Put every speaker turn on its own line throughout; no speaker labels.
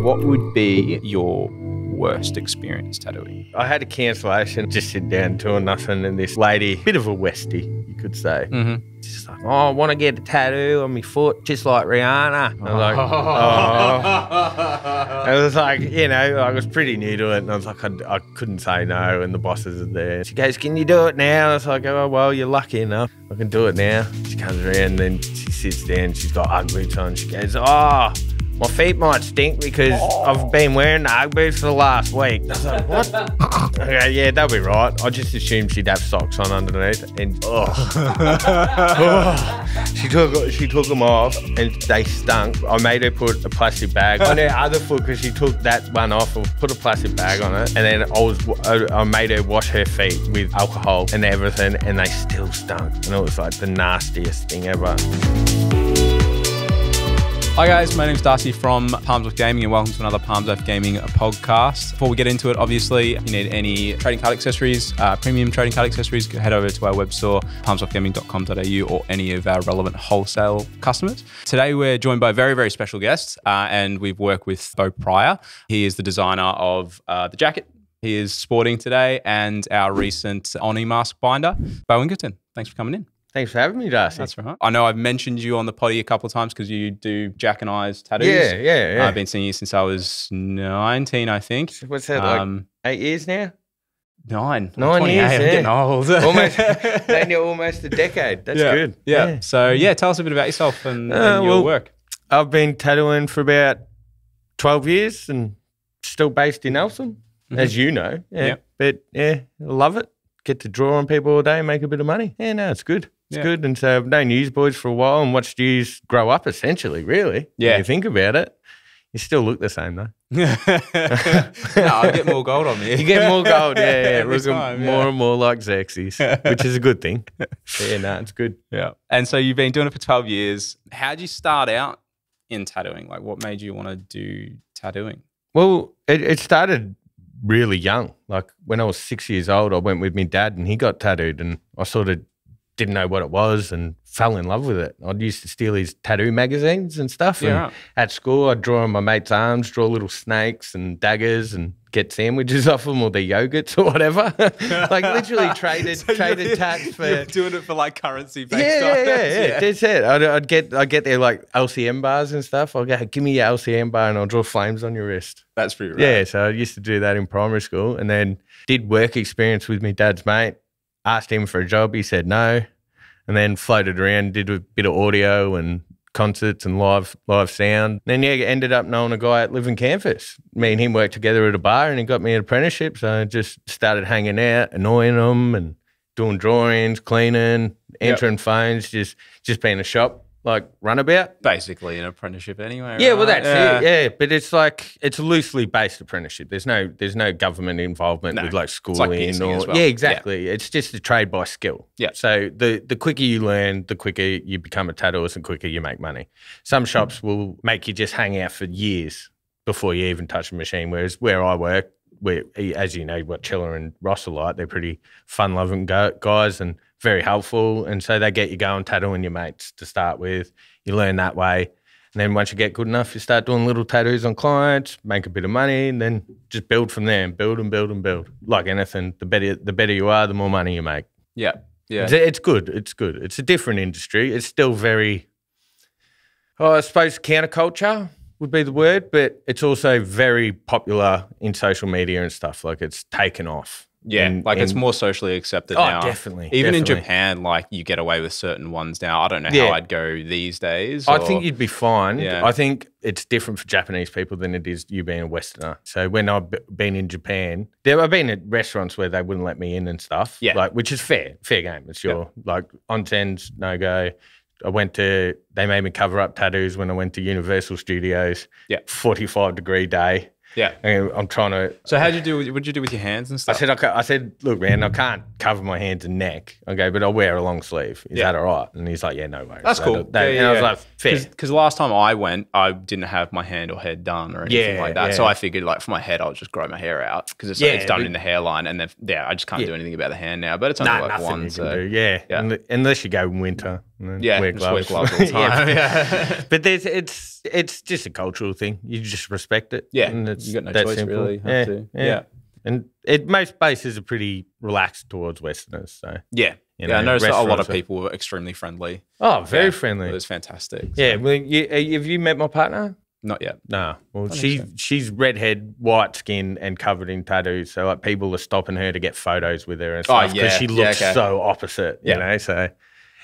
What would be your worst experience tattooing?
I had a cancellation, just sit down doing nothing, and this lady, bit of a Westie, you could say. She's like, oh, I want to get a tattoo on my foot, just like Rihanna. I was like, oh. It was like, you know, I was pretty new to it, and I was like, I couldn't say no, and the bosses are there. She goes, can you do it now? I was like, oh, well, you're lucky enough. I can do it now. She comes around, and then she sits down, she's got Ugg boots on. She goes, oh, my feet might stink because I've been wearing the Ugg boots for the last week. I was like, what? Okay, yeah, that'll be right. I just assumed she'd have socks on underneath. And she took them off and they stunk. I made her put a plastic bag on her other foot because she took that one off and put a plastic bag on it. And then I made her wash her feet with alcohol and everything, and they still stunk. And it was like the nastiest thing ever.
Hi guys, my name's Darcy from Palms Off Gaming and welcome to another Palms Off Gaming podcast. Before we get into it, obviously, if you need any trading card accessories, premium trading card accessories, head over to our web store, palmsoffgaming.com.au, or any of our relevant wholesale customers. Today we're joined by a very, very special guest, and we've worked with Beau Prior. He is the designer of the jacket he is sporting today and our recent Oni Mask binder. Beau Ingleton, thanks for coming in.
Thanks for having me, Darcy.
That's right. I know I've mentioned you on the poddy a couple of times because you do Jack and I's tattoos.
Yeah.
I've been seeing you since I was 19, I think.
What's that, like 8 years now?
9.
9 years,
I'm getting old.
almost a decade. That's good.
Yeah. So, yeah, tell us a bit about yourself and your work.
I've been tattooing for about 12 years and still based in Eltham, as you know. Yeah. But, yeah, I love it. Get to draw on people all day and make a bit of money. Yeah, no, it's good. It's good. And so I've known you boys for a while and watched you grow up, essentially, really. Yeah. When you think about it. You still look the same, though.
No, I get more gold on me.
You get more gold, yeah.
Looking
more and more like Xerxes, which is a good thing. Yeah, no, it's good.
Yeah. And so you've been doing it for 12 years. How'd you start out in tattooing? Like, what made you want to do tattooing?
Well, it started really young. Like when I was 6 years old, I went with my dad and he got tattooed and I sort of didn't know what it was and fell in love with it. I used to steal his tattoo magazines and stuff.
Yeah,
and at school, I'd draw on my mate's arms, draw little snakes and daggers and get sandwiches off them or their yogurts or whatever. Like literally traded tats for...
You're doing it for like currency-based
Yeah. That's it. I'd get their like LCM bars and stuff. I'll go, give me your LCM bar and I'll draw flames on your wrist.
That's pretty rad.
Yeah, so I used to do that in primary school and then did work experience with my dad's mate. Asked him for a job, he said no, and then floated around, did a bit of audio and concerts and live sound. Then ended up knowing a guy at Living Campus. Me and him worked together at a bar and he got me an apprenticeship, so I just started hanging out, annoying them and doing drawings, cleaning, answering phones, just being a shop like runabout.
Basically an apprenticeship anyway.
Yeah,
right?
well that's it. Yeah, but it's like it's a loosely based apprenticeship. There's no government involvement with like schooling
it's like
or
as well.
Yeah, exactly. Yeah. It's just a trade by skill.
Yeah.
So the quicker you learn, the quicker you become a tattooist and quicker you make money. Some shops will make you just hang out for years before you even touch a machine. Whereas where I work, as you know, what Chiller and Ross are like, they're pretty fun-loving guys and very helpful. And so they get you going tattooing your mates to start with. You learn that way. And then once you get good enough, you start doing little tattoos on clients, make a bit of money, and then just build from there and build and build and build. Like anything, the better you are, the more money you make.
Yeah.
It's good. It's good. It's a different industry. It's still very, I suppose counterculture would be the word, but it's also very popular in social media and stuff. Like it's taken off.
Yeah, it's more socially accepted now.
Definitely.
Even in Japan, like you get away with certain ones now. I don't know how I'd go these days.
I think you'd be fine.
Yeah.
I think it's different for Japanese people than it is you being a Westerner. So when I've been in Japan, I've been at restaurants where they wouldn't let me in and stuff. Yeah. Like, which is fair game. It's like onsens, no go. They made me cover up tattoos when I went to Universal Studios. Yeah. 45-degree day.
Yeah.
And I'm trying to...
So what'd you do with your hands and stuff?
I said, look, man, I can't cover my hands and neck. Okay, but I'll wear a long sleeve. Is that all right? And he's like, yeah, no worries.
That's cool.
And I was like, fair.
Because last time I went, I didn't have my hand or head done or anything like that. So I figured like for my head, I'll just grow my hair out because it's done in the hairline. And then, I just can't do anything about the hand now. But it's only like one.
So. Yeah. Unless you go in winter. and then
Yeah,
wear
just wear
gloves.
gloves all the time. Yeah.
But it's just a cultural thing. You just respect it.
Yeah,
and it's
you got no
that
choice
simple.
really. Have to. Yeah.
And most bases are pretty relaxed towards Westerners. So
Yeah.
you
Yeah, I
know,
noticed that a lot of
restaurants are-
people were extremely friendly.
Oh, very
Yeah,
friendly.
It was fantastic.
Yeah.
So,
Well, have you met my partner?
not yet.
No. Well,
I think so.
she's redhead, white skin, and covered in tattoos. So like people are stopping her to get photos with her and stuff because
yeah.
she
Yeah,
looks
okay.
so opposite.
Yeah.
You know, so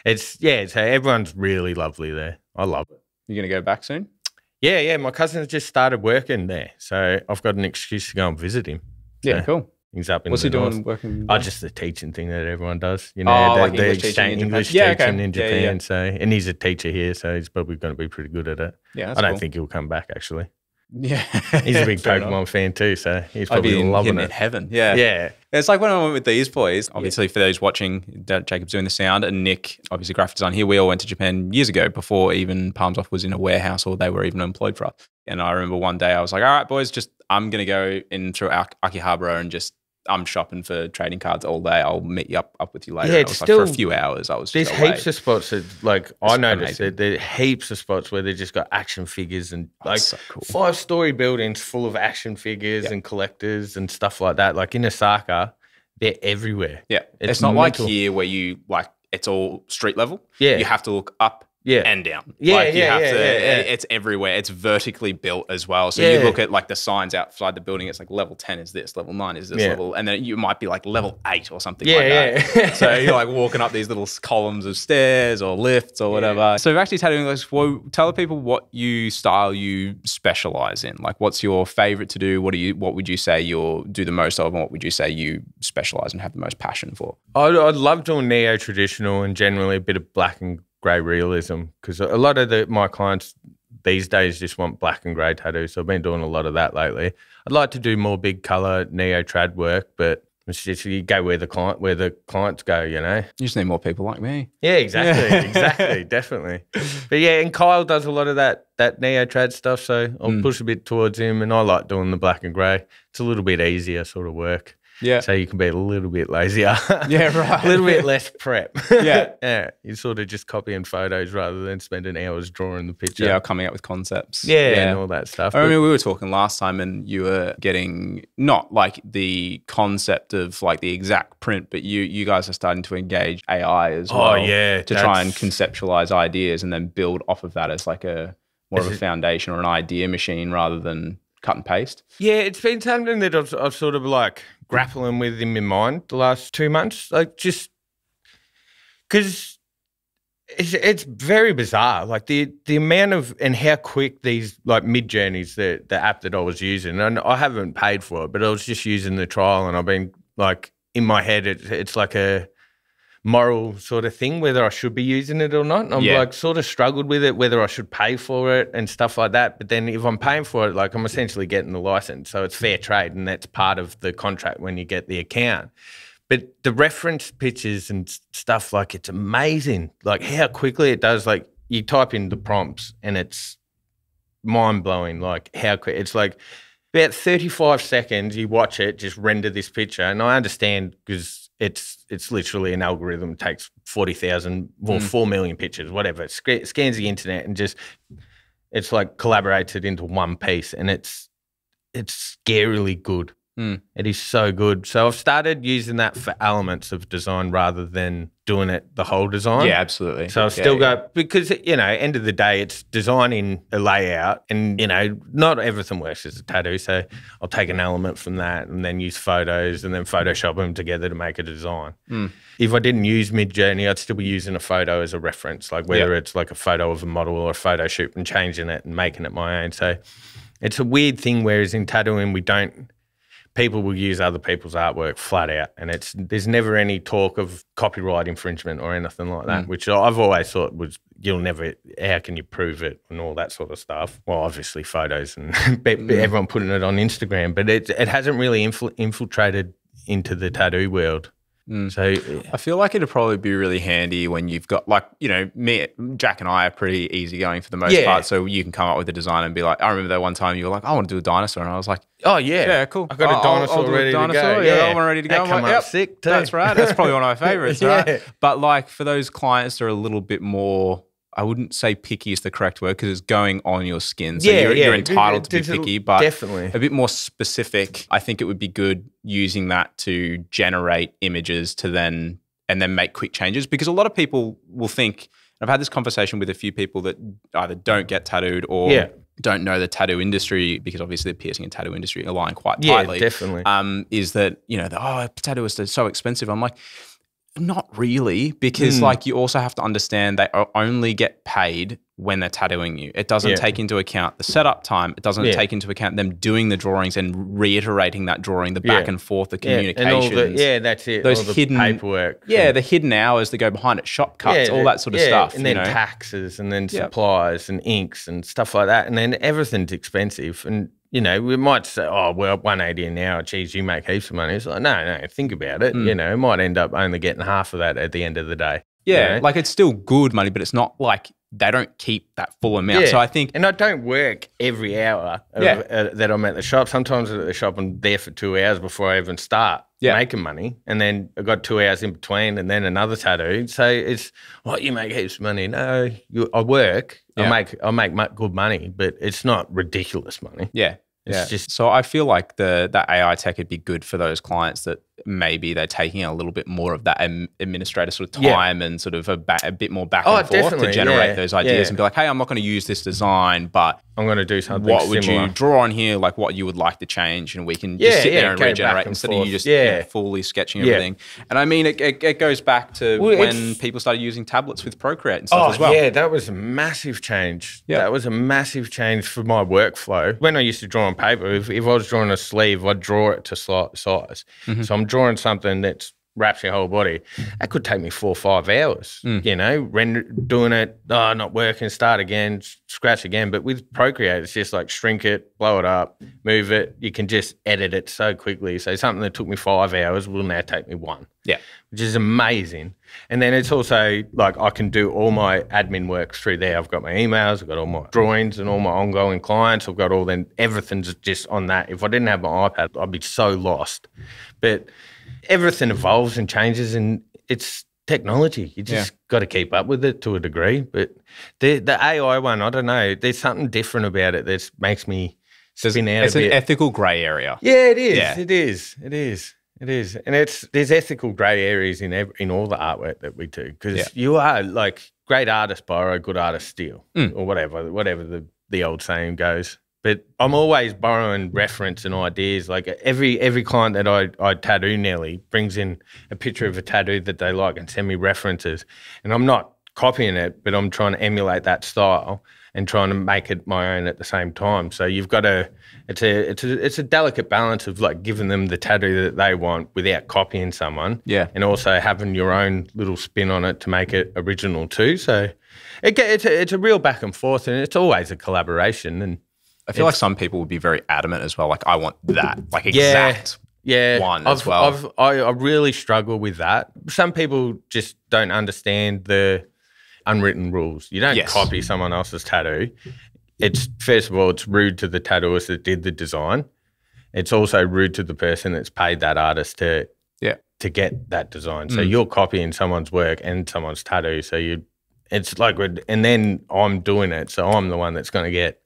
so everyone's really lovely there. I love it.
You gonna go back soon?
Yeah. My cousin's just started working there, so I've got an excuse to go and visit him.
Yeah,
So
cool.
He's up in
What's
the
he doing
north.
working?
Oh, just the teaching thing that everyone does. You know,
like
the
English teaching in Japan.
English
Yeah, okay.
teaching in
Yeah,
Japan.
yeah.
So, and he's a teacher here, so he's probably going to be pretty good at it.
Yeah, that's
I don't
cool.
think he'll come back, actually.
Yeah,
He's a big
Fair
Pokemon
enough.
fan too, so he's
I'd
probably
be
loving
in
it.
heaven. Yeah.
Yeah.
It's like when I went with these boys, obviously for those watching, Jacob's doing the sound and Nick, obviously graphic design here. We all went to Japan years ago before even Palms Off was in a warehouse or they were even employed for us. And I remember one day I was like, all right, boys, I'm going to go in through Akihabara and I'm shopping for trading cards all day. I'll meet you up with you later.
Yeah,
And
it's
I was like, for a
still-
few hours. I was
There's
just away.
heaps of spots that, like, I noticed
amazing.
that there are heaps of spots where they just got action figures and like
so cool.
5-story buildings full of action figures and collectors and stuff like that. Like in Osaka, they're everywhere.
Yeah.
It's
It's not like
mental.
here where it's all street level.
Yeah.
You have to look up
Yeah.
and down.
Yeah,
like you
yeah,
have
yeah,
to,
yeah.
It's everywhere. It's vertically built as well. So you
Yeah.
look at like the signs outside the building, it's like level 10 is this, level 9 is this
Yeah.
level. And then you might be like level 8 or something
Yeah,
like that.
yeah.
So you're like walking up these little columns of stairs or lifts or whatever. So actually tattooing, well, tell the people what style you specialize in. Like what's your favorite to do? What would you say you do the most of and what would you say you specialize and have the most passion for?
I'd love doing neo-traditional and generally a bit of black and grey realism because a lot of my clients these days just want black and grey tattoos. So I've been doing a lot of that lately. I'd like to do more big colour neo-trad work, but it's just you go where the clients go, you know?
You just need more people like me.
Yeah, exactly, definitely. But yeah, and Kyle does a lot of that neo-trad stuff, so I'll push a bit towards him and I like doing the black and grey. It's a little bit easier sort of work.
Yeah.
So you can be a little bit lazier.
Yeah, right.
A little bit less prep.
Yeah.
Yeah. You sort of just copying photos rather than spending hours drawing the picture.
Yeah, coming up with concepts.
Yeah, and all that stuff.
I mean, we were talking last time and you were getting not like the concept of like the exact print, but you guys are starting to engage AI as well.
Oh, yeah.
To try and conceptualize ideas and then build off of that as like more of a foundation or an idea machine rather than cut and paste.
Yeah, it's been something that I've sort of like grappling with in my mind the last 2 months. Like just because it's very bizarre. Like the amount of and how quick these like Mid Journeys, the app that I was using, and I haven't paid for it, but I was just using the trial and I've been like in my head, it's like a moral sort of thing, whether I should be using it or not. And I'm like sort of struggled with it, whether I should pay for it and stuff like that. But then if I'm paying for it, like I'm essentially getting the license. So it's fair trade and that's part of the contract when you get the account. But the reference pictures and stuff, like it's amazing. Like how quickly it does, like you type in the prompts and it's mind blowing. Like how quick, it's like about 35 seconds, you watch it, just render this picture. And I understand because it's literally an algorithm, takes 40,000, 4 million pictures, whatever. It scans the internet and just, it's like collaborated into one piece and it's scarily good. It is so good. So I've started using that for elements of design rather than doing it the whole design.
Yeah, absolutely.
So I'll still go, because, you know, end of the day, it's designing a layout and, you know, not everything works as a tattoo. So I'll take an element from that and then use photos and then Photoshop them together to make a design. If I didn't use Midjourney, I'd still be using a photo as a reference, like whether it's like a photo of a model or a photo shoot and changing it and making it my own. So it's a weird thing, whereas in tattooing, people will use other people's artwork flat out, and there's never any talk of copyright infringement or anything like that, which I've always thought was how can you prove it and all that sort of stuff. Well, obviously photos and everyone putting it on Instagram, but it hasn't really infiltrated into the tattoo world. So
I feel like it'd probably be really handy when you've got like, me, Jack and I are pretty easygoing for the most part. So you can come up with a design and be like, I remember that one time you were like, I want to do a dinosaur. And I was like,
oh yeah.
Yeah, cool.
I got a dinosaur ready to go.
Yeah, I'm ready to go.
That come up sick too.
That's right. That's probably one of my favorites, right? But like for those clients that are a little bit more, I wouldn't say picky is the correct word because it's going on your skin. So you're entitled to be picky, but
definitely
a bit more specific. I think it would be good using that to generate images to then make quick changes, because a lot of people will think, I've had this conversation with a few people that either don't get tattooed or don't know the tattoo industry, because obviously the piercing and tattoo industry align quite tightly.
Yeah, definitely.
Is that, tattooists are so expensive. I'm like, not really, because like you also have to understand they only get paid when they're tattooing you. It doesn't take into account the setup time. It doesn't take into account them doing the drawings and reiterating that drawing, the back and forth, the communications.
And that's it.
Those
all the
hidden
paperwork.
Yeah, the hidden hours that go behind it, shop cuts, all that sort of stuff.
And then taxes and then supplies and inks and stuff like that. And then everything's expensive. And we might say, oh, well, 180 an hour, geez, you make heaps of money. It's like, no, think about it. It might end up only getting half of that at the end of the day.
Yeah, like it's still good money, but it's not like they don't keep that full amount. So I think...
And I don't work every hour that I'm at the shop. Sometimes at the shop I'm there for 2 hours before I even start making money. And then I've got 2 hours in between and then another tattoo. So it's, you make heaps of money. No, I work. I make good money, but it's not ridiculous money.
Yeah.
It's just...
So I feel like the AI tech would be good for those clients that maybe they're taking a little bit more of that administrator sort of time and sort of a bit more back and forth to generate those ideas and be like, hey, I'm not going to use this design, but
I'm going to do something
What
similar.
Would you draw on here, like what you would like to change, and we can just sit there and regenerate instead of you just fully sketching everything. And I mean, it goes back to when people started using tablets with Procreate and stuff as well.
Yeah, that was a massive change. Yeah. That was a massive change for my workflow. When I used to draw on paper, if I was drawing a sleeve, I'd draw it to size. So I'm drawing something that's wraps your whole body. That could take me 4 or 5 hours, doing it, not working, start again, scratch again. But with Procreate, it's just like shrink it, blow it up, move it. You can just edit it so quickly. So something that took me 5 hours will now take me 1.
Yeah.
Which is amazing. And then it's also like I can do all my admin work through there. I've got my emails, I've got all my drawings and all my ongoing clients. I've got everything's just on that. If I didn't have my iPad, I'd be so lost. But everything evolves and changes, and it's technology. You just got to keep up with it to a degree. But the AI one, I don't know. There's something different about it that makes me spin out a bit.
It's an ethical grey area.
Yeah, it is. Yeah. It is. And there's ethical grey areas in all the artwork that we do, because you are like, great artists borrow, good artists steal, or whatever the old saying goes. But I'm always borrowing reference and ideas. Like every client that I tattoo nearly brings in a picture of a tattoo that they like and send me references. And I'm not copying it, but I'm trying to emulate that style and trying to make it my own at the same time. So you've got it's a delicate balance of like giving them the tattoo that they want without copying someone. Yeah. And also having your own little spin on it to make it original too. So it's a real back and forth, and it's always a collaboration. And
I feel like some people would be very adamant as well. Like, I want that, like exact one as well.
I really struggle with that. Some people just don't understand the unwritten rules. You don't copy someone else's tattoo. First of all, it's rude to the tattooist that did the design. It's also rude to the person that's paid that artist to get that design. So you're copying someone's work and someone's tattoo. So it's like, and then I'm doing it. So I'm the one that's going to get,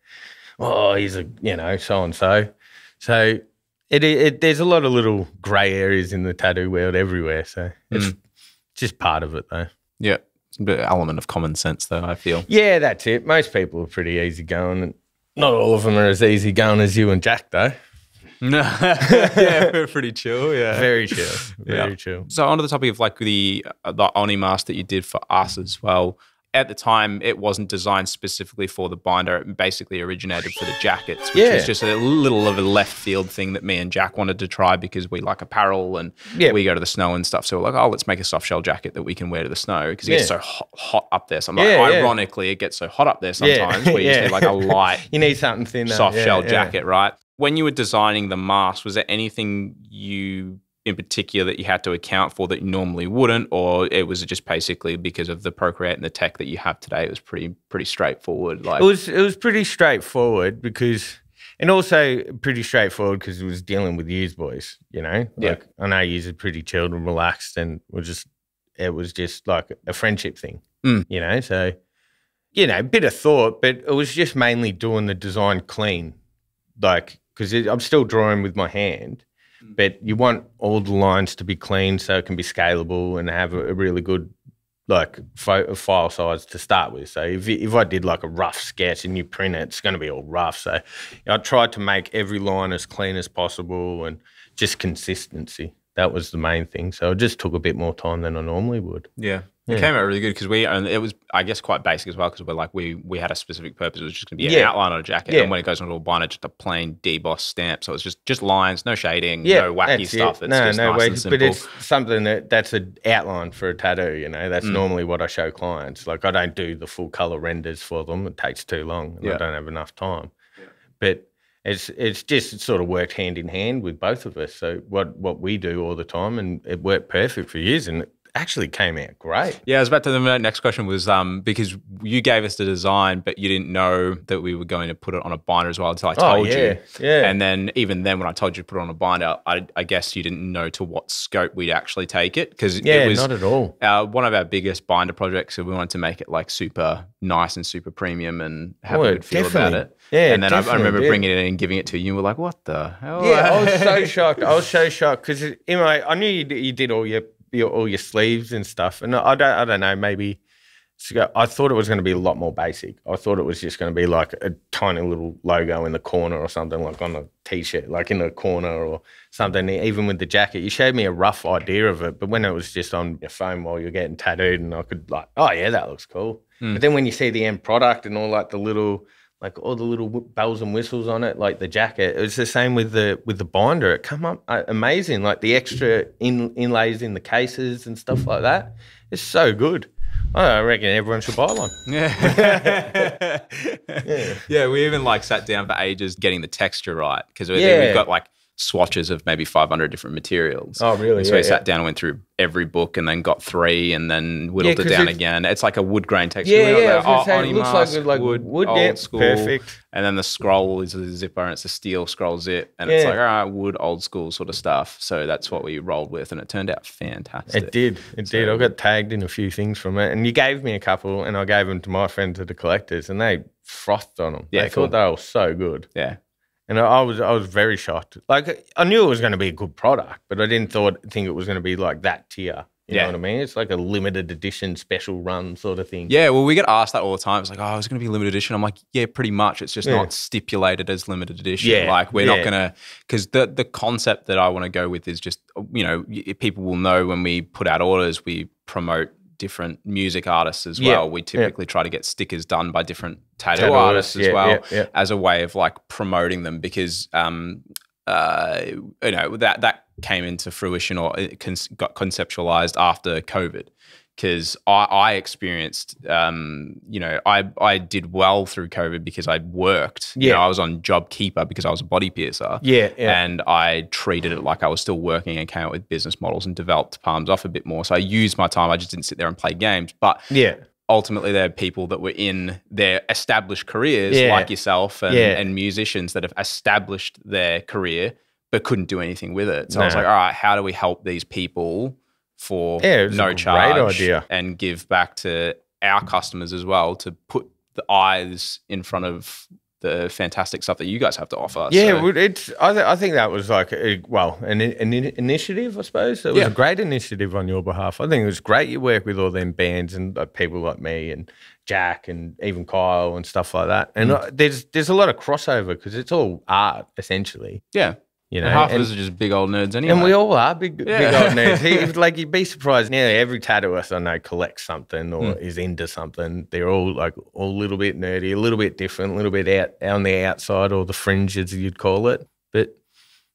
he's a, so-and-so. So there's a lot of little grey areas in the tattoo world everywhere. So it's just part of it though.
Yeah. It's a bit of element of common sense though, I feel.
Yeah, that's it. Most people are pretty easygoing. And not all of them are as easygoing as you and Jack though.
No. Yeah, we're pretty chill, yeah.
Very chill. Very chill.
So onto the topic of like the Oni Mask that you did for us as well. At the time, it wasn't designed specifically for the binder. It basically originated for the jackets, which was just a little of a left field thing that me and Jack wanted to try because we like apparel and we go to the snow and stuff. So we're like, let's make a soft shell jacket that we can wear to the snow because it gets so hot up there. So I'm like, ironically, it gets so hot up there sometimes where you just need like a light,
you need something thinner,
soft shell jacket, right? When you were designing the mask, was there anything you in particular that you had to account for that you normally wouldn't, or it was just basically because of the Procreate and the tech that you have today? It was pretty straightforward. Like
it was pretty straightforward because, and also pretty straightforward because it was dealing with yous boys. You know, like I know yous are pretty chilled and relaxed, and it was just like a friendship thing. You know, so you know, a bit of thought, but it was just mainly doing the design clean, like because I'm still drawing with my hand. But you want all the lines to be clean so it can be scalable and have a really good like file size to start with. So if I did like a rough sketch and you print it, it's going to be all rough. So I tried to make every line as clean as possible and just consistency. That was the main thing. So it just took a bit more time than I normally would.
Yeah. It came out really good because it was, I guess, quite basic as well because we're like, we had a specific purpose. It was just going to be an outline on a jacket. And when it goes onto a binder, just a plain deboss stamp. So it's just lines, no shading, no wacky stuff. It's just nice and simple.
But it's something that's an outline for a tattoo, you know. That's normally what I show clients. Like I don't do the full color renders for them. It takes too long and I don't have enough time. Yeah. But it's just sort of worked hand in hand with both of us. So what we do all the time, and it worked perfect for years, and actually came out great.
Yeah, I was about to, the next question was because you gave us the design, but you didn't know that we were going to put it on a binder as well until I told you.
Yeah.
And then even then when I told you to put it on a binder, I guess you didn't know to what scope we'd actually take it. Because it was
not at all.
One of our biggest binder projects, so we wanted to make it like super nice and super premium and have a good feel about it.
Yeah,
and then I remember bringing it in and giving it to you and we're like, what the hell?
Yeah, I was so shocked. I was so shocked because I knew you did all your sleeves and stuff, and I don't know, maybe I thought it was going to be a lot more basic. I thought it was just going to be like a tiny little logo in the corner or something, like on a t-shirt, like in the corner or something. Even with the jacket, you showed me a rough idea of it, but when it was just on your phone while you're getting tattooed, and I could like, oh yeah, that looks cool. But then when you see the end product and all like the little, like all the little bells and whistles on it, like the jacket, it was the same with the binder. It come up amazing, like the extra inlays in the cases and stuff like that. It's so good. I reckon everyone should buy one.
Yeah. Yeah, we even like sat down for ages getting the texture right because we've got like swatches of maybe 500 different materials.
Oh, really?
So we sat down and went through every book and then got 3 and then whittled it down again. It's like a wood grain texture.
It looks
Mask,
like wood,
old school.
Perfect.
And then the scroll is a zipper and it's a steel scroll zip. And it's like, all right, wood, old school sort of stuff. So that's what we rolled with and it turned out fantastic.
It did. I got tagged in a few things from it. And you gave me a couple and I gave them to my friends at the collectors and they frothed on them. They thought they were so good.
Yeah.
And I was very shocked. Like I knew it was going to be a good product, but I didn't think it was going to be like that tier. You know what I mean? It's like a limited edition special run sort of thing.
Yeah, well, we get asked that all the time. It's like, oh, it's going to be limited edition. I'm like, yeah, pretty much. It's just not stipulated as limited edition.
Yeah.
Like we're not going to, because the concept that I want to go with is just, you know, people will know when we put out orders, we promote different music artists as well. We typically try to get stickers done by different tattoo artists as well as a way of like promoting them because, you know, that came into fruition or it got conceptualized after COVID because I experienced, you know, I did well through COVID because I worked. You know, I was on job keeper because I was a body piercer. And I treated it like I was still working and came up with business models and developed Palms Off a bit more. So I used my time. I just didn't sit there and play games. But ultimately, there are people that were in their established careers like yourself and musicians that have established their career but couldn't do anything with it. So I was like, all right, how do we help these people for no charge and give back to our customers as well to put the eyes in front of the fantastic stuff that you guys have to offer.
Yeah, so. I think that was like, an initiative, I suppose. It was a great initiative on your behalf. I think it was great you work with all them bands and people like me and Jack and even Kyle and stuff like that. And there's a lot of crossover because it's all art, essentially.
Yeah. You know, and half of us are just big old nerds anyway.
And we all are big old nerds. Like, you'd be surprised, nearly every tattooist I know collects something or is into something. They're all a little bit nerdy, a little bit different, a little bit out on the outside or the fringe, as you'd call it. But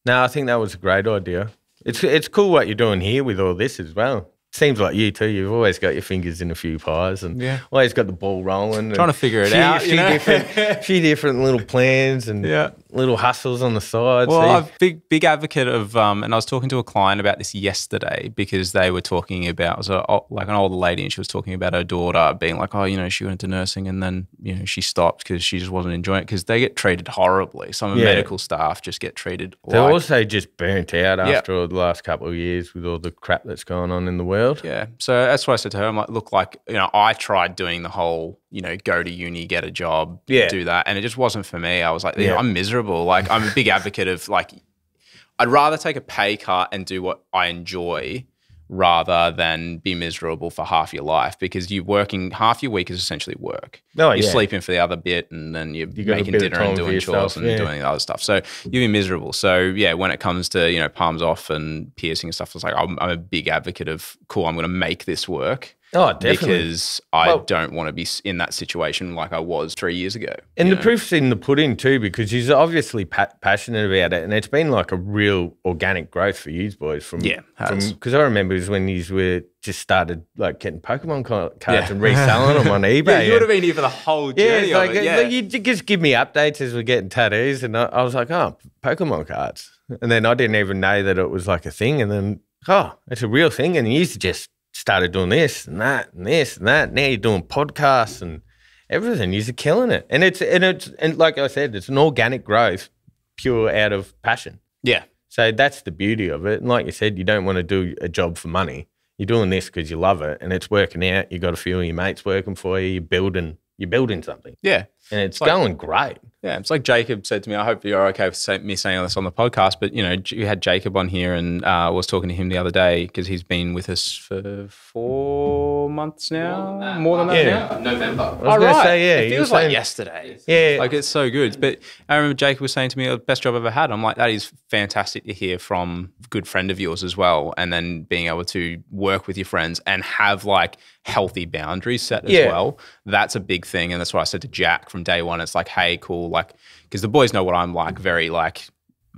no, I think that was a great idea. It's cool what you're doing here with all this as well. Seems like you too. You've always got your fingers in a few pies and always got the ball rolling.
Trying to figure it out.
A few different little plans and little hustles on the side.
Well, I'm a big advocate of, and I was talking to a client about this yesterday because they were talking about, it was like an older lady, and she was talking about her daughter being like, oh, you know, she went into nursing and then, you know, she stopped because she just wasn't enjoying it, because they get treated horribly. Some medical staff just get treated.
They're also just burnt out after the last couple of years with all the crap that's going on in the world.
Yeah. So that's what I said to her. I'm like, look, like, you know, I tried doing the whole, you know, go to uni, get a job, do that. And it just wasn't for me. I was like, I'm miserable. Like, I'm a big advocate of, like, I'd rather take a pay cut and do what I enjoy rather than be miserable for half your life, because you're working, half your week is essentially work. You're sleeping for the other bit, and then you're making dinner and doing chores and doing other stuff. So you'd be miserable. So yeah, when it comes to, you know, palms off and piercing and stuff, it's like, I'm a big advocate of, cool, I'm going to make this work.
Oh, definitely.
Because I don't want to be in that situation like I was 3 years ago.
And the proof's in the pudding too, because he's obviously passionate about it, and it's been like a real organic growth for you boys. Because I remember it was when you were just started like getting Pokemon cards and reselling them on eBay.
Yeah, you would have been here for the whole journey of it.
Like you just give me updates as we're getting tattoos, and I was like, oh, Pokemon cards. And then I didn't even know that it was like a thing, and then, oh, it's a real thing. And you used to just started doing this and that and this and that. Now you're doing podcasts and everything. You're killing it. And like I said, it's an organic growth, pure out of passion.
Yeah.
So that's the beauty of it. And like you said, you don't want to do a job for money. You're doing this because you love it, and it's working out. You got a few of your mates working for you. You're building something.
Yeah.
And it's going great.
Yeah, it's like Jacob said to me, I hope you're okay with me saying this on the podcast, but, you know, you had Jacob on here, and I was talking to him the other day because he's been with us for 4 months now. More than that now?
November.
I was going to say,
it feels like yesterday.
Yeah.
Like, it's so good. But I remember Jacob was saying to me, the best job I've ever had. I'm like, that is fantastic to hear from a good friend of yours as well, and then being able to work with your friends and have, like, healthy boundaries set as well. That's a big thing. And that's what I said to Jack from day one. It's like, hey, cool. Like, because the boys know what I'm like, very like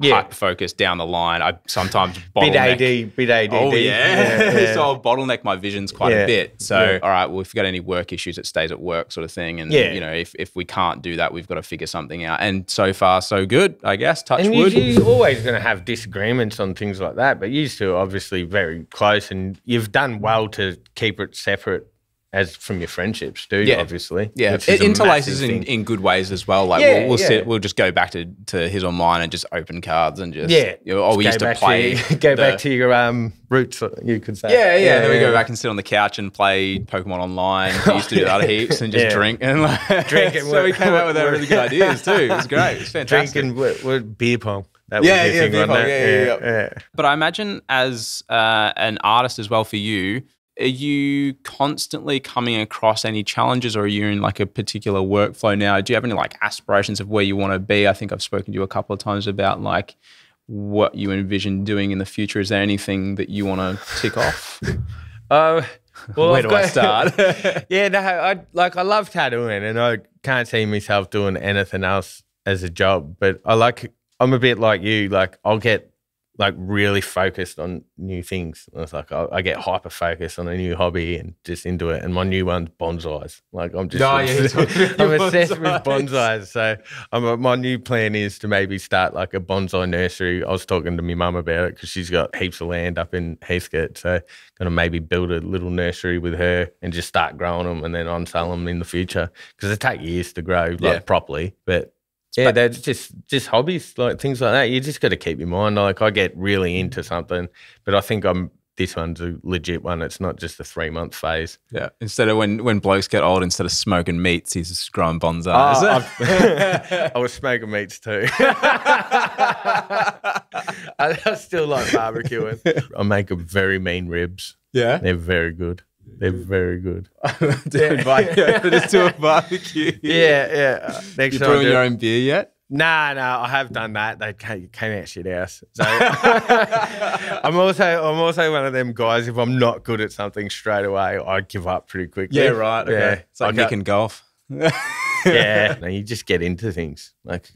hyper focused down the line. I sometimes bottleneck.
Bit ADD.
Oh yeah. So I'll bottleneck my visions quite a bit. So all right, well, if we've got any work issues, it stays at work, sort of thing. And you know, if we can't do that, we've got to figure something out. And so far, so good, I guess. Touch wood.
You're always going to have disagreements on things like that, but you two are obviously very close, and you've done well to keep it separate as from your friendships too, obviously.
Yeah, it interlaces in good ways as well. Like we'll just go back to his or mine and just open cards and just we used to play.
Go back to your roots, you could say.
Yeah. Then we go back and sit on the couch and play Pokemon Online. We used to do that heaps and just drink and drink. So we came up with really good ideas too. It was great. It was fantastic.
Drinking beer pong. That
beer pong. Yeah. But I imagine as an artist as well for you, are you constantly coming across any challenges, or are you in like a particular workflow now? Do you have any like aspirations of where you want to be? I think I've spoken to you a couple of times about like what you envision doing in the future. Is there anything that you want to tick off?
Well,
where do I start?
I love tattooing, and I can't see myself doing anything else as a job. But I'm a bit like you. Like I'll get like really focused on new things. It's like I get hyper focused on a new hobby and just into it. And my new one's bonsais. Like I'm just I'm obsessed with bonsais. So my new plan is to maybe start like a bonsai nursery. I was talking to my mum about it because she's got heaps of land up in Heathcote. So going to maybe build a little nursery with her and just start growing them and then on-sell them in the future, because they take years to grow properly. But yeah, they're just hobbies, like things like that. You just got to keep your mind. Like I get really into something, but I think this one's a legit one. It's not just a 3-month phase. Yeah.
Instead of when blokes get old, instead of smoking meats, he's just growing bonsai.
I was smoking meats too. I still like barbecuing. I make very mean ribs. Yeah. They're very good. They're very good.
To invite you over to a barbecue.
Yeah.
You brewing your own beer yet?
No, I have done that. They came out shit house. So I'm also one of them guys. If I'm not good at something straight away, I give up pretty quickly.
Yeah, right. Okay. It's like Nick in golf.
Yeah, no, you just get into things. Like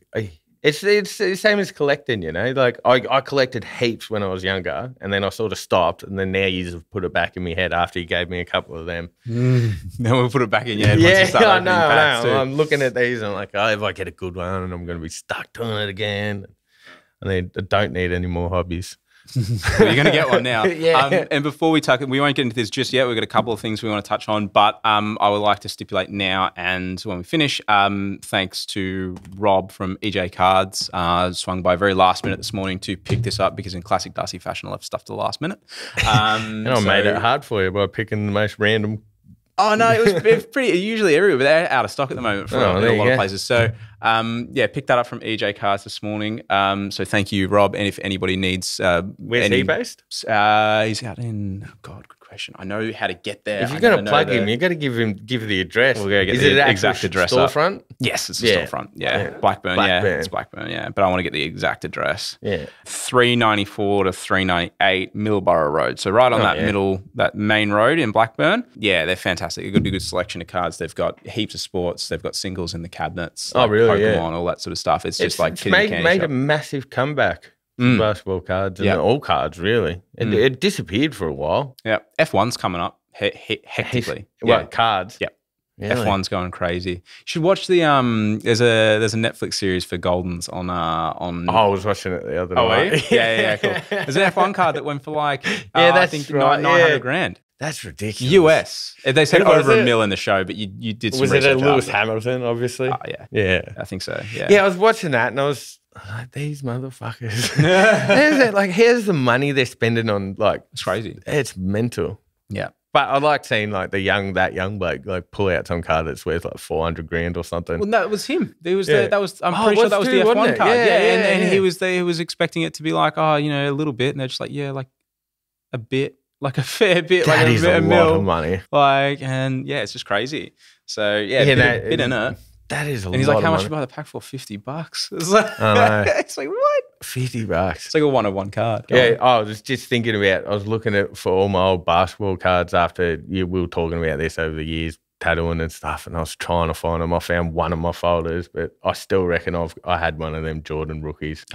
It's the same as collecting, you know. Like I collected heaps when I was younger, and then I sort of stopped, and then now you have put it back in my head after you gave me a couple of them.
Then we'll put it back in your head. Once you start
I
opening
know.
packs too.
I'm looking at these, and I'm like, oh, if I get a good one, and I'm going to be stuck doing it again. And I don't need any more hobbies.
Well, you're going to get one now.
Yeah.
And before we won't get into this just yet. We've got a couple of things we want to touch on, but I would like to stipulate now and when we finish, thanks to Rob from EJ Cards, swung by very last minute this morning to pick this up because in classic Darcy fashion, I left stuff to the last minute.
And I made it hard for you by picking the most random.
Oh, no, it was pretty usually everywhere, but they're out of stock at the moment in a lot of places. So, yeah, picked that up from EJ Cards this morning. So thank you, Rob. And if anybody needs...
Where's he based?
He's out in... God, good question. I know how to get there.
If you're going to plug him, you got to give the address.
We're going to get the exact address
storefront?
Yes, it's a storefront. Yeah. Blackburn. Yeah, it's Blackburn, yeah. But I want to get the exact address.
Yeah.
394 to 398 Millborough Road. So right on that main road in Blackburn. Yeah, they're fantastic. They've got a good selection of cards. They've got heaps of sports. They've got singles in the cabinets.
Oh, really?
Pokemon, all that sort of stuff. It's just like
it's made a massive comeback. Basketball cards and all cards, really. It disappeared for a while.
Yeah. F1's coming up hectically.
What, cards?
Yep.
Really?
F1's going crazy. You should watch the there's a Netflix series for Goldens on
Oh, I was watching it the other night.
Yeah, cool. There's an F1 card that went for like
I think
right, 900 grand.
That's ridiculous.
US. They said over $1 million in the show, but you did some research.
Was it a Lewis Hamilton, obviously?
Oh, yeah.
Yeah.
I think so, yeah.
Yeah, I was watching that and I was like, these motherfuckers. Like, here's the money they're spending on, like...
It's crazy.
It's mental.
Yeah.
But I like seeing, like, that young bloke, like, pull out some card that's worth, like, 400 grand or something.
Well, no, it was him. I'm pretty sure that was the F1 card. And he was expecting it to be like, oh, you know, a little bit. And they're just like, yeah, like a bit. Like a fair bit,
that
like
is a lot of money.
Like, and yeah, it's just crazy. So yeah, bit in it.
That is a lot.
And he's like, how much
money.
you buy the pack for? $50. It's like, it's like what?
$50.
It's like a one-of-one card.
Yeah, I was just thinking about. I was looking for all my old basketball cards after we were talking about this over the years, tattooing and stuff, and I was trying to find them. I found one of my folders, but I still reckon I had one of them Jordan rookies.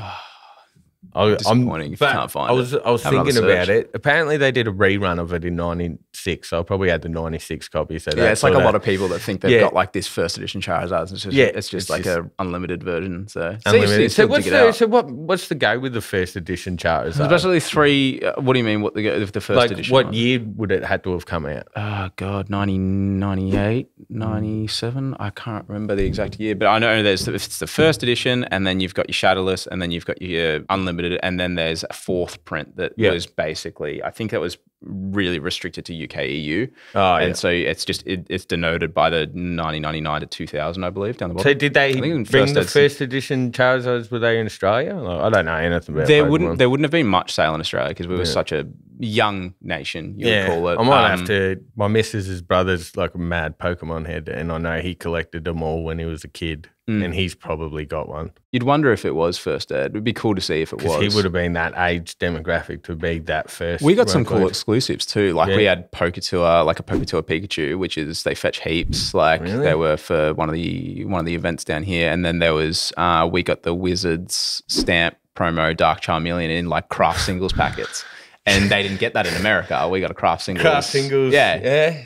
Disappointing if you can't find it.
I was thinking about it. Apparently, they did a rerun of it in '96, so I probably had the '96 copy. So
yeah, it's like a lot of people that think they've got like this first edition Charizards. It's just like a unlimited version. So
unlimited. So what's the go with the first edition Charizard?
Especially three. What do you mean? What the first edition?
What year would it had to have come out?
Oh God, 98, 97. I can't remember the exact year, but I know it's the first edition, and then you've got your Shadowless, and then you've got your unlimited. And then there's a fourth print that was basically, I think that was really restricted to UK EU. And so it's just, it's denoted by the 1999 to 2000, I believe, down the bottom.
So did they bring the first edition Charizards, were they in Australia? I don't know anything about Pokemon.
There wouldn't have been much sale in Australia because we were such a young nation, you would call it.
I might have to, my missus's brother's like a mad Pokemon head, and I know he collected them all when he was a kid. And he's probably got one.
You'd wonder if it was first ed. It would be cool to see if it was.
He would have been that age demographic to be that first.
We got some cool exclusives too. Like we had Poketour, like a Poketour Pikachu, which is they fetch heaps. Like they were for one of the events down here. And then there was we got the Wizards stamp promo Dark Charmeleon in like craft singles packets. And they didn't get that in America. We got a craft singles.
Craft singles.
Yeah.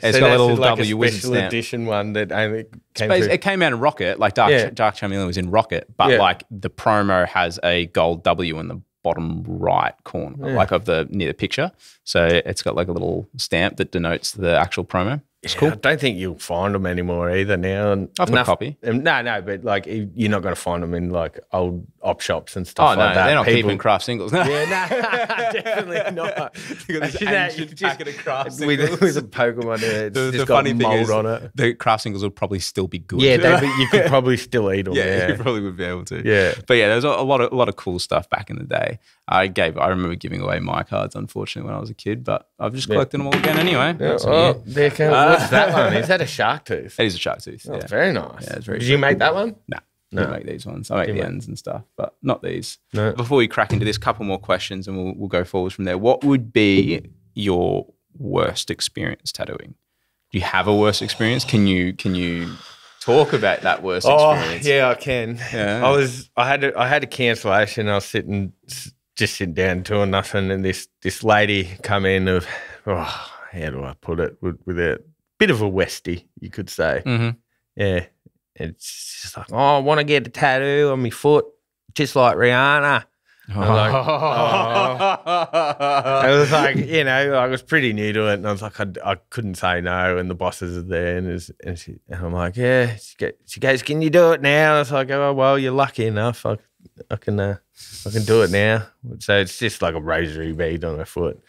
It's got a little
like
W Wizard
special
stamp.
edition one that only came
It came out in Rocket. Like Dark Charmeleon was in Rocket. But like the promo has a gold W in the bottom right corner, like of near the picture. So it's got like a little stamp that denotes the actual promo. It's cool.
I don't think you'll find them anymore either now.
I've got a copy.
No, but like you're not going to find them in like old op shops and stuff like that.
They're not keeping craft singles.
Yeah, no, definitely not.
You got this ancient packet of craft singles.
With a Pokemon in it.
The funny thing is, on it. The craft singles will probably still be good.
Yeah, but you could probably still eat them.
Yeah, you probably would be able to.
Yeah.
But yeah, there was a lot of cool stuff back in the day. I remember giving away my cards, unfortunately, when I was a kid, but I've just collected them all again anyway.
Yeah. What's that one? Is that a shark tooth?
It is a shark tooth.
Oh, very nice.
Yeah, it's very
Did you make that one?
No. I make these ones. I make the ends and stuff, but not these.
No.
Before we crack into this, couple more questions and we'll go forwards from there. What would be your worst experience tattooing? Do you have a worst experience? Can you talk about that worst experience.
Yeah, I can.
Yeah.
I had a cancellation. I was just sitting down doing nothing, and this lady come in of, how do I put it, with a bit of a Westie, you could say.
Mm-hmm.
Yeah. It's just like, I want to get a tattoo on my foot, just like Rihanna. I was like, I was pretty new to it, and I was like, I couldn't say no, and the bosses are there, and I'm like, yeah. She goes, can you do it now? I was like, oh well, you're lucky enough. I can do it now. So it's just like a rosary bead on her foot.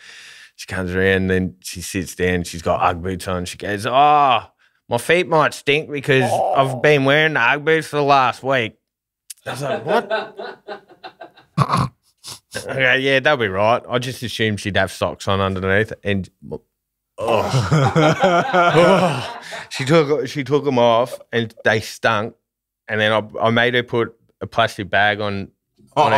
She comes around, and then she sits down. She's got Ugg boots on. She goes, my feet might stink because I've been wearing the Ugg boots for the last week. I was like, what? Okay, yeah, that'll be right. I just assumed she'd have socks on underneath, and she took them off, and they stunk. And then I made her put a plastic bag on her on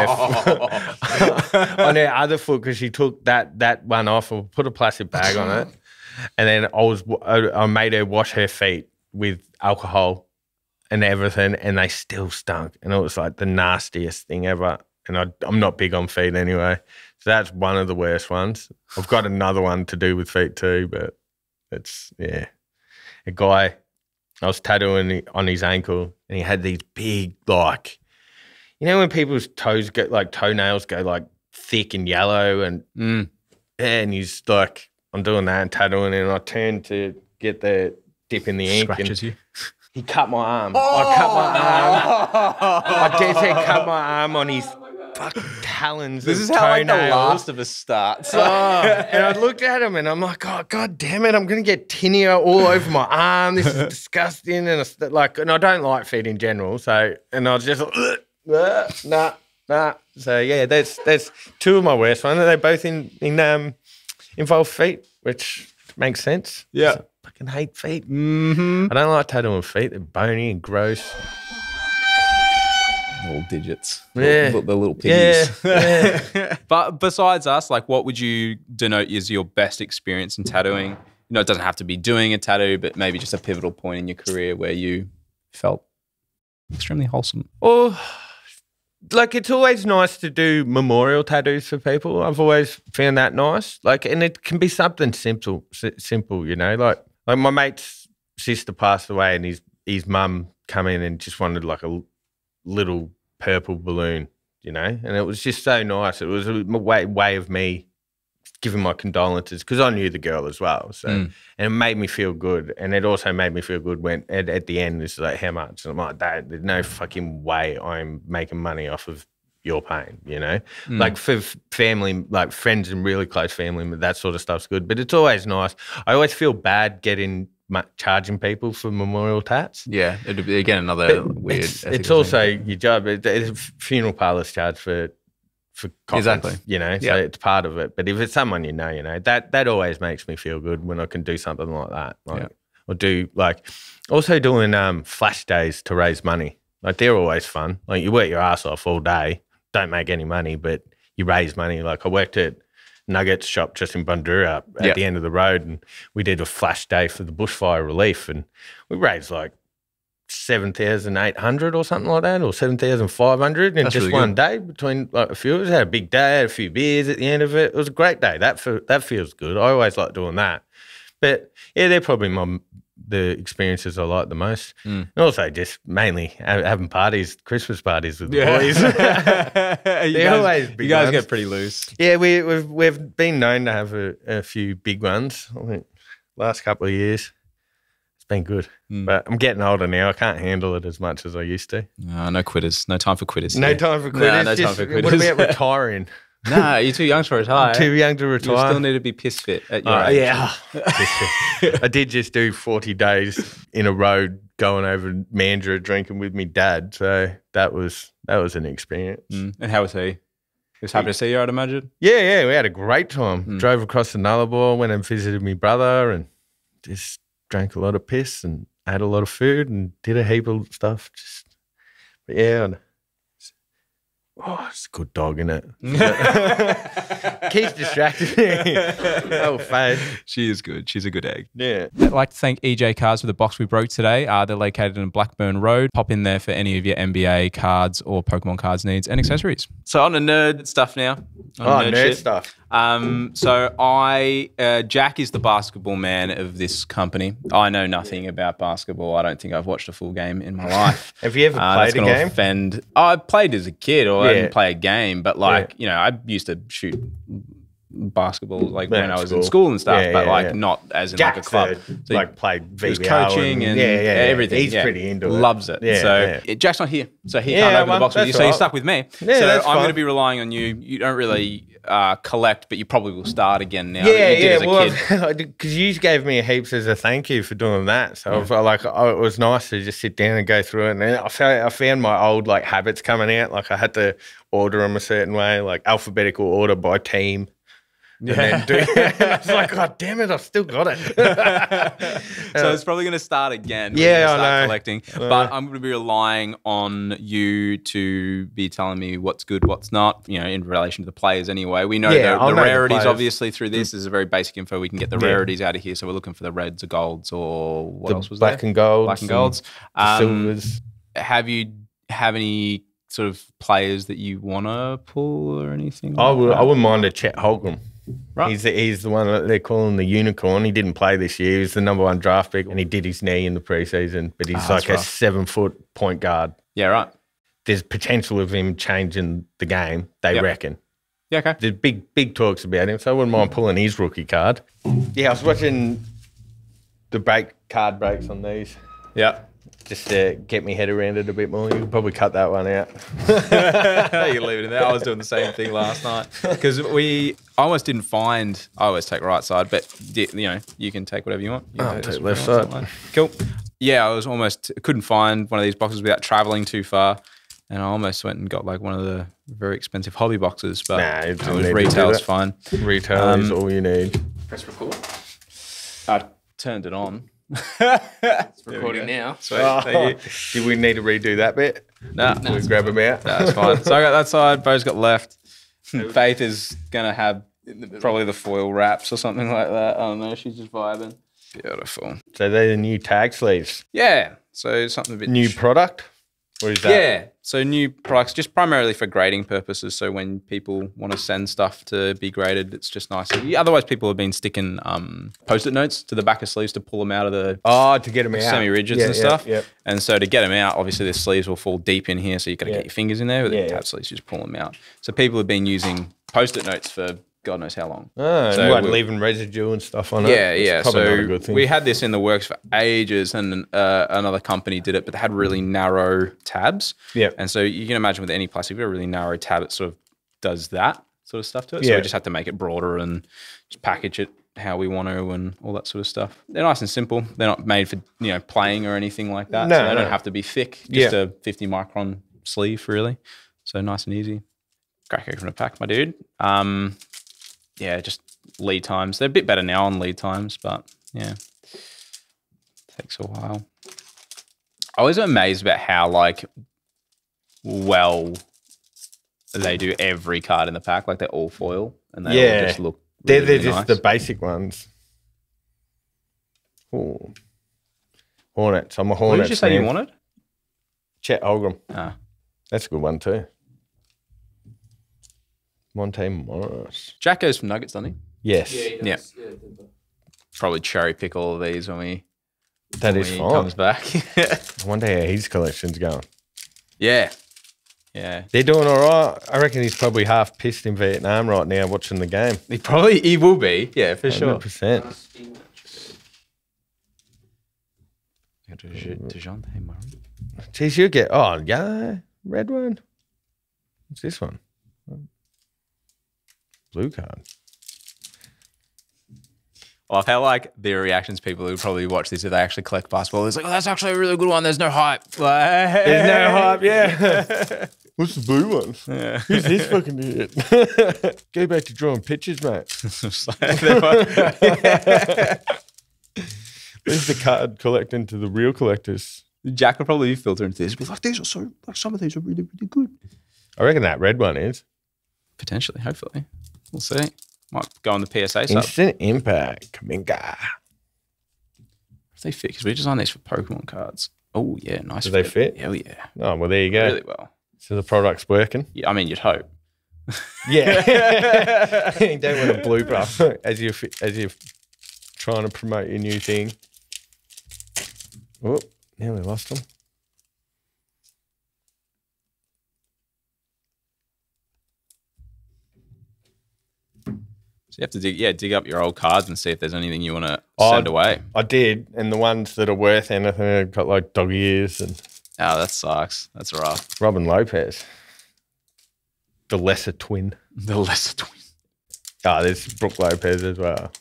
her other foot because she took that one off. I put a plastic bag on it, and then I made her wash her feet with alcohol and everything, and they still stunk. And it was like the nastiest thing ever. And I'm not big on feet anyway. So that's one of the worst ones. I've got another one to do with feet too, but it's, yeah. A guy, I was tattooing on his ankle, and he had these big, like, when people's toes get, like, toenails go, like, thick and yellow, and and he's like, I'm doing that and tattooing, and I turned to get the dip in the ink.
Scratches you.
He cut my arm. I cut my arm. I did say cut my arm on his fucking talons.
This is how like The Last of Us starts.
And I looked at him, and I'm like, oh, God damn it, I'm going to get tinea all over my arm. This is disgusting. And I don't like feet in general. So, and I was just like, nah. So yeah, that's two of my worst ones. They both involve feet, which makes sense.
Yeah.
So, I fucking hate feet.
Mm-hmm.
I don't like tattooing feet. They're bony and gross.
Little digits.
Yeah.
The little piggies.
Yeah.
But besides us, like, what would you denote as your best experience in tattooing? It doesn't have to be doing a tattoo, but maybe just a pivotal point in your career where you felt extremely wholesome.
Or, like, it's always nice to do memorial tattoos for people. I've always found that nice. Like, and it can be something simple, like my mate's sister passed away, and his mum come in and just wanted like a little purple balloon, and it was just so nice. It was a way of me giving my condolences, because I knew the girl as well. So, and it made me feel good, and it also made me feel good when at the end it's like, how much? And I'm like, Dad, there's no fucking way I'm making money off of your pain, Like for family, like friends and really close family, that sort of stuff's good. But it's always nice. I always feel bad charging people for memorial tats.
Yeah, it'd be, again, another weird.
It's also your job. Funeral parlours charge for coffins,
exactly.
So it's part of it. But if it's someone that always makes me feel good when I can do something like that. Or do also doing flash days to raise money. Like, they're always fun. Like, you work your ass off all day, don't make any money, but you raise money. Like, I worked at Nuggets shop just in Bundoora at the end of the road, and we did a flash day for the bushfire relief, and we raised like 7,800 or something like that, or 7,500 in just really one day between like a few of us. Had a big day, had a few beers at the end of it. It was a great day. That feels good. I always like doing that. But yeah, they're probably the experiences I like the most. And also just mainly having parties, Christmas parties with the boys.
You guys get pretty loose.
Yeah, we've been known to have a few big ones. I think last couple of years. It's been good. But I'm getting older now. I can't handle it as much as I used to.
No quitters. No time for quitters.
No time for quitters.
No time for quitters.
What about retiring?
No, you're too young to retire.
I'm too young to retire.
You still need to be piss fit at your age.
Yeah. I did just do 40 days in a row going over Mandurah drinking with me dad. So that was an experience.
And how was he? He was happy to see you, I'd imagine.
Yeah. We had a great time. Drove across the Nullarbor, went and visited my brother, and just drank a lot of piss and had a lot of food and did a heap of stuff. But yeah. Oh, it's a good dog, isn't it? Keeps distracting me. Oh, face.
She is good. She's a good egg.
Yeah.
I'd like to thank EJ Cards for the box we broke today. They're located in Blackburn Road. Pop in there for any of your NBA cards or Pokemon cards needs and accessories. So on to nerd stuff now.
Nerd stuff.
So Jack is the basketball man of this company. I know nothing about basketball. I don't think I've watched a full game in my life.
Have you ever played a game?
Offend. I played as a kid, or I didn't play a game, but you know, I used to shoot basketball when I was in school and stuff, but not as in
Jack
like a club.
So played VBO
coaching and everything.
He's pretty into it.
Loves it. Jack's not here, so he can't open the box with you. So you're stuck with me.
Yeah,
so I'm going to be relying on you. You don't really collect, but you probably will start again now.
Because you gave me heaps as a thank you for doing that. So I felt like it was nice to just sit down and go through it. And I found my old habits coming out. Like I had to order them a certain way, like alphabetical order by team. And then and I was like, God damn it, I've still got it.
So it's probably going to start again.
Start
collecting. But I'm going to be relying on you to be telling me what's good, what's not, you know, in relation to the players anyway. We know the rarities, obviously, through this. Is a very basic info. We can get the rarities out of here. So we're looking for the reds, the golds, or what else was
black
there?
And golds.
Black and golds.
Silvers.
Have any sort of players that you want to pull or anything?
I wouldn't mind a Chet Holmgren.
Right.
He's the one that they're calling the unicorn. He didn't play this year. He was the #1 draft pick, and he did his knee in the preseason. But he's like a 7-foot point guard.
Yeah, right.
There's potential of him changing the game. They reckon.
Yeah, okay.
There's big talks about him, so I wouldn't mind pulling his rookie card. Yeah, I was watching the card breaks on these.
Yeah.
Just to get me head around it a bit more. You could probably cut that one out.
You can leave it in there. I was doing the same thing last night because I almost didn't find. I always take right side, but you know, you can take whatever you want.
I'll take left side.
Cool. Yeah, I couldn't find one of these boxes without traveling too far, and I almost went and got like one of the very expensive hobby boxes, but retail's fine.
Retail is all you need.
Press record.
I turned it on.
It's recording now.
Sweet. Thank you.
Do we need to redo that bit?
No.
We grab them out?
No, that's fine. So I got that side, Beau's got left. Faith is going to have probably the foil wraps or something like that. I don't know. She's just vibing. Beautiful.
So they're the new tag sleeves?
Yeah. So something a bit...
New product? Or is that...
Yeah. So new products, just primarily for grading purposes. So when people want to send stuff to be graded, it's just nice. Otherwise, people have been sticking Post-it notes to the back of sleeves to pull them out of the
to get them out
semi-rigids and stuff.
Yeah.
And so to get them out, obviously the sleeves will fall deep in here, so you've got to get your fingers in there. But the tab sleeves, just pull them out. So people have been using Post-it notes for God knows how long.
So leaving residue and stuff on it.
Yeah.
Probably not a good thing.
We had this in the works for ages, and another company did it, but they had really narrow tabs.
Yeah.
And so you can imagine with any plastic, if you have a really narrow tab, it sort of does that sort of stuff to it. So we just had to make it broader and just package it how we want to and all that sort of stuff. They're nice and simple. They're not made for playing or anything like that. So they don't have to be thick. Just a 50 micron sleeve, really. So nice and easy. Crack open a pack, my dude. Yeah, just lead times. They're a bit better now on lead times, but yeah, takes a while. I was amazed about how well they do every card in the pack. Like they're all foil and they all just look really,
they're
really
just
nice.
the basic ones. Ooh. Hornets. I'm a Hornets.
What did you say you wanted?
Chet Holmgren.
Ah.
That's a good one too. Monte Morris.
Jack goes from Nuggets, doesn't he?
Yes.
Yeah. Probably cherry pick all of these when he comes back.
I wonder how his collection's going.
Yeah.
They're doing all right. I reckon he's probably half pissed in Vietnam right now watching the game.
He will be. Yeah, for
100%.
Dejounte Murray.
Jeez, you get red one. What's this one? Blue card.
Well, I felt the reactions people who probably watch this if they actually collect basketball, it's like, oh, that's actually a really good one. There's no hype.
There's no hype, yeah. What's the blue one? Yeah. Who's this fucking idiot? Go back to drawing pictures, mate. Where's the card collecting to the real collectors?
Jack will probably filter into this. Be like, these are some of these are really, really good.
I reckon that red one is.
Potentially, hopefully. We'll see. Might go on the PSA sub.
Instant Impact. Kaminga.
If they fit, because we designed these for Pokemon cards. Oh, yeah, nice.
Do they fit?
Hell yeah.
Oh, well, there you go.
Really well.
So the product's working?
Yeah, I mean, you'd hope.
Yeah. You don't want a blooper as you're trying to promote your new thing. Oh, nearly lost them.
So you have to dig up your old cards and see if there's anything you want to send away.
I did, and the ones that are worth anything have got like dog ears and.
Oh, that sucks. That's rough.
Robin Lopez, the lesser twin.
The lesser twin.
Oh, there's Brooke Lopez as well.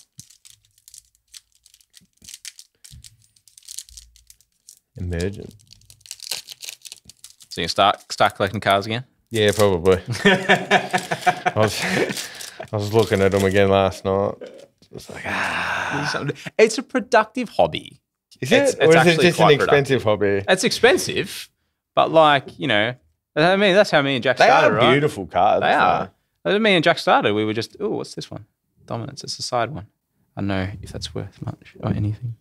Emergent.
So you start collecting cards again?
Yeah, probably. I was looking at them again last night. It's like,
It's a productive hobby.
Is it? Or is it just an expensive hobby?
It's expensive, but like, you know, I mean, that's how me and Jack
They
started,
are
right?
beautiful cards.
They are. Me and Jack started. We were just, oh, what's this one? Dominance. It's a side one. I don't know if that's worth much or anything.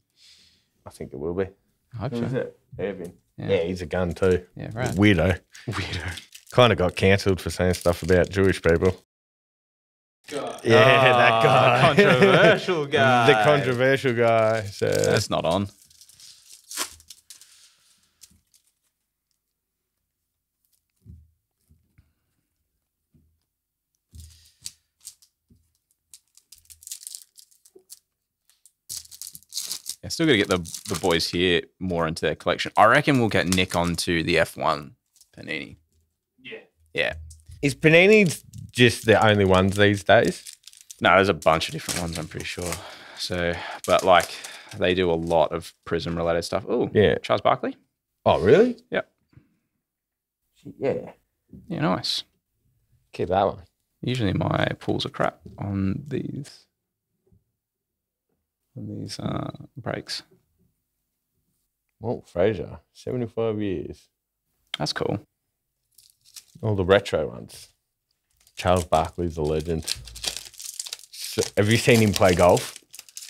I think it will be.
I hope
Who is
so.
it? Evan. Yeah, he's a gun too.
Yeah, right.
Weirdo. Kind of got cancelled for saying stuff about Jewish people.
God.
Yeah, that guy.
Controversial guy.
The controversial guy. So.
That's not on. Yeah, still got to get the boys here more into their collection. I reckon we'll get Nick onto the F1 Panini.
Yeah.
Yeah.
Is Panini just the only ones these days?
No, there's a bunch of different ones, I'm pretty sure. So, but like, they do a lot of Prizm related stuff. Oh,
Yeah.
Charles Barkley.
Oh, really?
Yep.
Yeah.
Yeah, nice.
Keep that one.
Usually my pools are crap on these breaks.
Walt Frazier, 75 years.
That's cool.
All the retro ones. Charles Barkley's a legend. So, have you seen him play golf?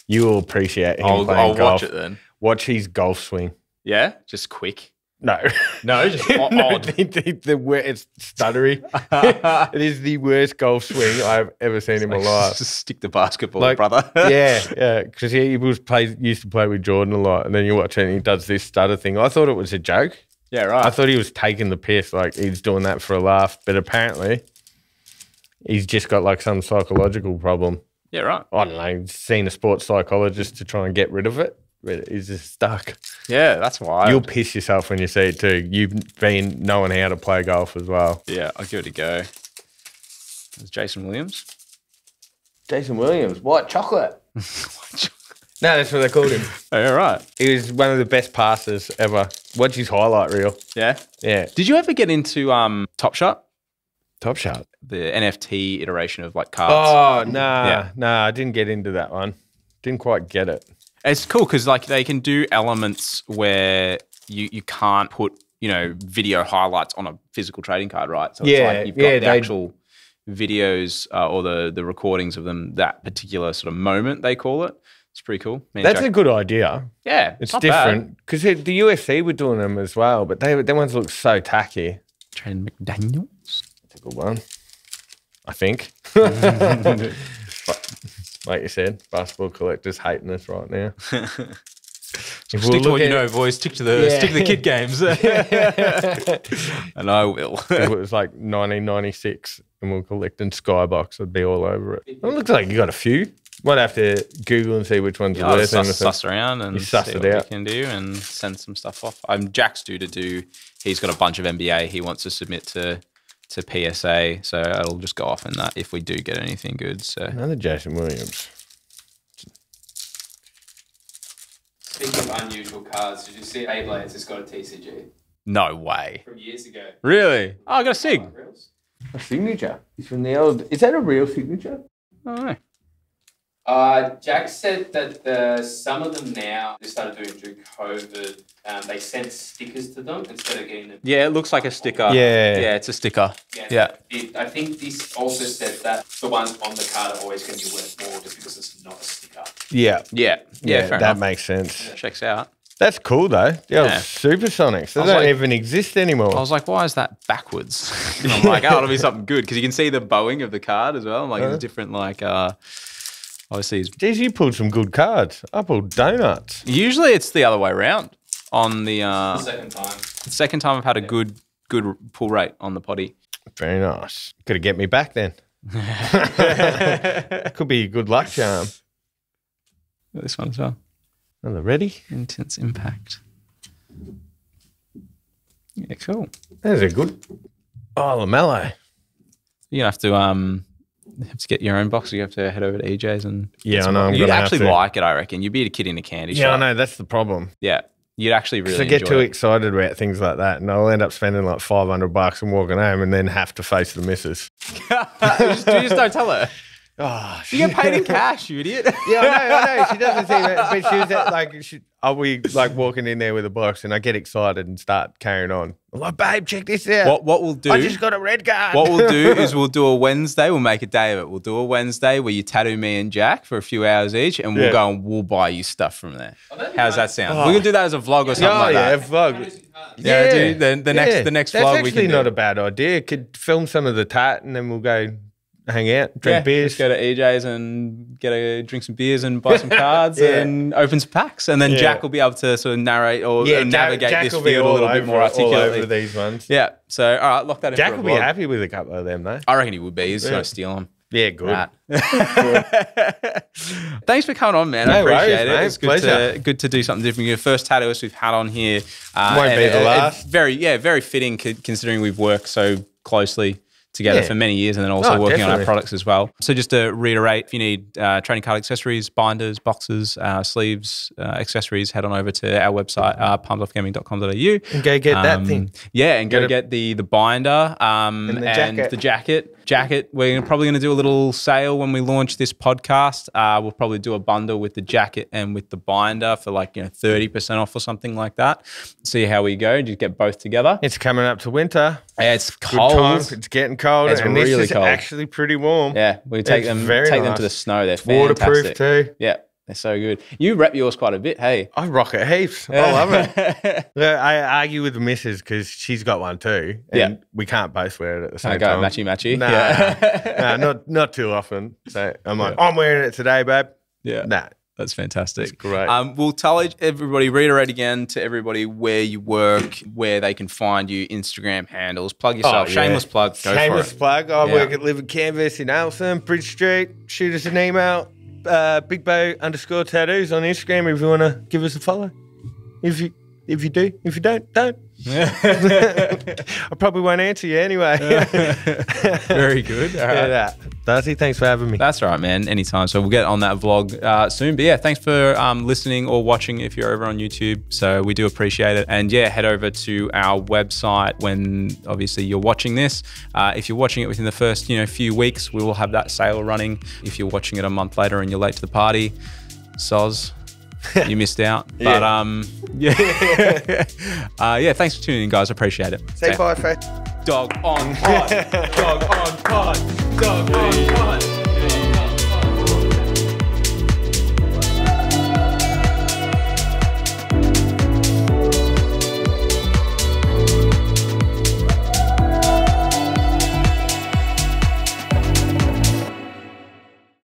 You will appreciate him playing
I'll
golf.
watch it then.
Watch his golf swing.
Yeah, just quick.
No.
No, just odd.
It's stuttery. It is the worst golf swing I've ever seen in my life.
Just stick the basketball, brother.
yeah. Because he used to play with Jordan a lot, and then you watch it and he does this stutter thing. I thought it was a joke.
Yeah, right.
I thought he was taking the piss, like he's doing that for a laugh. But apparently, he's just got like some psychological problem.
Yeah, right.
I don't know. He's seen a sports psychologist to try and get rid of it. But he's just stuck.
Yeah, that's why.
You'll piss yourself when you see it too. You've been knowing how to play golf as well.
Yeah, I'll give it a go. There's Jason Williams.
Jason Williams, white chocolate. No, that's what they called him.
Oh, yeah, right.
He was one of the best passers ever. Watch his highlight reel.
Yeah?
Yeah.
Did you ever get into Top Shot?
Top Shot.
The NFT iteration of like cards.
Oh, nah. I didn't get into that one. Didn't quite get it.
It's cool because like they can do elements where you can't put, you know, video highlights on a physical trading card, right? So it's like you've got the actual videos or the recordings of them, that particular sort of moment, they call it. It's pretty cool.
That's a good idea.
Yeah.
It's different because the UFC were doing them as well, but their ones look so tacky.
Trent McDaniels.
That's a good one, I think. Like you said, basketball collectors hating us right now.
Stick to what you know, boys. Stick to the kid games. And I will.
If it was like 1996 and we're collecting Skybox, I'd be all over it. It looks like you got a few. Might have to Google and see which ones are worth anything.
Suss around and
see what we
can do and send some stuff off. Jack's due to do. He's got a bunch of NBA he wants to submit to PSA, so it'll just go off in that if we do get anything good. So
another Jason Williams.
Speaking of unusual cards, did you see Ablades has got a TCG?
No way.
From years ago.
Really? Oh, I got a Sig.
A signature. It's from the old. Is that a real signature?
Oh, no.
Jack said that some of them now, they started doing through COVID, they sent stickers to them instead of getting them.
Yeah, it looks like a sticker.
Yeah.
Yeah, it's a sticker. Yeah.
I think this also said that the ones on the card are always going to be worth more just because it's not a sticker.
Yeah.
Yeah, fair
that
enough.
makes sense.
Checks out.
That's cool though.
Yeah.
Supersonics. They
was
don't
like-
even exist anymore.
I was like, why is that backwards? And I'm like, oh, it'll be something good because you can see the bowing of the card as well. I'm like, it's different, like, obviously,
Jeez, you pulled some good cards. I pulled donuts.
usually it's the other way around. On the
The second time.
second time I've had a good pull rate on the poddy.
Very nice. Could have get me back then. Could be a good luck charm.
This one as well.
Are they ready?
Intense impact. Yeah, cool.
There's a good. Oh, LaMelo.
You have to get your own box. You have to head over to EJ's and
Yeah, I know.
You'd actually like it, I reckon. You'd be a kid in a candy
Yeah, I
shop.
know. That's the problem.
Yeah, you'd actually really
Because I get
enjoy
too
it.
excited about things like that, and I'll end up spending like $500 and walking home, and then have to face the missus.
you just don't tell her.
Oh,
You get paid in cash, you idiot.
Yeah, I know. She doesn't seem it, but she was like, I'll be like walking in there with a box, and I get excited and start carrying on. I'm like, babe, check this out.
What we'll do?
I just got a red card.
What we'll do is we'll do a Wednesday. We'll make a day of it. We'll do a Wednesday where you tattoo me and Jack for a few hours each, and we'll go and we'll buy you stuff from there. How's that sound? We can do that as a vlog or something like that.
vlog.
Yeah, dude. The next
That's
vlog we
actually
can
not
do.
a bad idea. Could film some of the tat, and then we'll go hang out, drink
Yeah,
beers.
just go to EJ's and drink some beers and buy some cards and open some packs, and then Jack will be able to sort of narrate or navigate
Jack
this
will be
field a little bit more
all
articulately.
over these ones.
Yeah. So all right, lock that in.
Jack
for a
will be
vlog.
happy with a couple of them, though.
I reckon he would be. He's going to steal them.
Yeah, good.
Right. Thanks for coming on, man. I
No
appreciate
worries,
it.
mate.
It's
Pleasure.
good to do something different. You're the first tattooist we've had on here.
Won't
and
be the last.
Very fitting considering we've worked so closely together for many years and then also working on our
definitely.
products as well. So just to reiterate, if you need trading card accessories, binders, boxes, sleeves, accessories, head on over to our website, palmsoftgaming.com.au.
And go get that thing.
Yeah, and go get the binder and
the jacket.
the jacket. We're probably going to do a little sale when we launch this podcast. We'll probably do a bundle with the jacket and with the binder for 30% off or something like that. See how we go. Just get both together.
It's coming up to winter.
Yeah, it's
Good
cold.
time. It's getting cold.
It's
and
really
this is
cold.
actually pretty warm.
Yeah, we take
It's
them
very
to
nice.
the snow. They're
Waterproof
fantastic.
too.
Yeah, they're so good. You rep yours quite a bit, hey?
I rock it heaps. I love it. Yeah, I argue with the missus because she's got one too. And we can't both wear it at the same
I go
time.
matchy.
Nah,
Yeah.
not too often. So I'm like, I'm wearing it today, babe.
Yeah.
Nah.
That's fantastic.
It's great.
We'll tell everybody, reiterate again to everybody where you work, where they can find you, Instagram handles. Plug yourself. Shameless plug. Go
Shameless
for it.
plug. I work at Live Canvas in Eltham, Bridge Street. Shoot us an email. Big Beau _tattoos on Instagram if you want to give us a follow. If you do. If you don't. I probably won't answer you anyway.
Very good. All right.
Yeah, Darcy, thanks for having me.
That's all right, man. Anytime. So we'll get on that vlog soon. But yeah, thanks for listening or watching if you're over on YouTube. So we do appreciate it. And yeah, head over to our website when obviously you're watching this. If you're watching it within the first few weeks, we will have that sale running. If you're watching it a month later and you're late to the party, soz. You missed out. But yeah, thanks for tuning in, guys. Appreciate it.
Say bye, Faye.
Dog on pod. Dog on pod. Dog on pod.